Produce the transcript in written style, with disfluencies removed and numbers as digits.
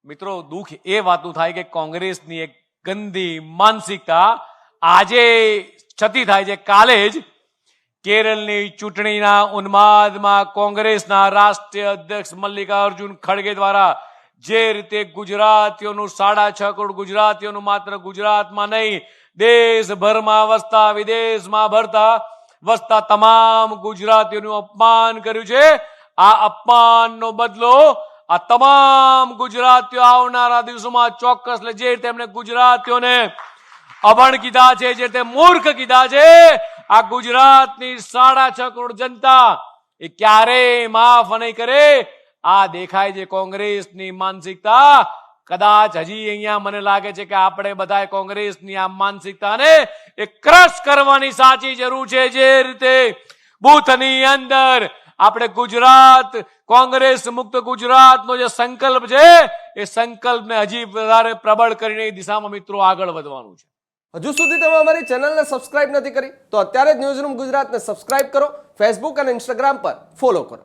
મિત્રો દુઃખ એ વાતનું થાય કે કોંગ્રેસની એક ગંદી માનસિકતા આજે છતી થાય છે. કાલે જ કેરળની ચૂંટણીના ઉન્માદમાં કોંગ્રેસના રાષ્ટ્રીય અધ્યક્ષ મલ્લિકાર્જુન ખડગે દ્વારા જે રીતે ગુજરાતીઓનું 6.5 કરોડ ગુજરાતીઓનું માત્ર ગુજરાતમાં નહીં દેશભરમાં વસતા વિદેશમાં વસતા તમામ ગુજરાતીઓનું અપમાન કર્યું છે. આ અપમાનનો બદલો આ તમામ ગુજરાતીઓ આવનારા દિવસોમાં ચોક્કસ લે. જે તેમણે ગુજરાતીઓને અભણ કીધા છે, જે તે મૂર્ખ કીધા છે, આ ગુજરાતની 6.5 કરોડ જનતા એ ક્યારેય માફ નહીં કરે. આ દેખાય છે કોંગ્રેસની માનસિકતા. કદાચ હજી અહીંયા મને લાગે છે કે આપણે બધાએ કોંગ્રેસની આ માનસિકતાને એ ક્રશ કરવાની સાચી જરૂર છે. જે રીતે બૂથની અંદર આપણે ગુજરાત કોંગ્રેસ મુક્ત ગુજરાતનો જે સંકલ્પ છે એ સંકલ્પને હજી વધારે પ્રબળ કરીને એ દિશામાં મિત્રો આગળ વધવાનું છે. હજુ સુધી તમે અમારી ચેનલને સબસ્ક્રાઇબ નથી કરી તો અત્યારે જ ન્યૂઝરૂમ ગુજરાતને સબસ્ક્રાઇબ કરો. ફેસબુક અને ઇન્સ્ટાગ્રામ પર ફોલો કરો.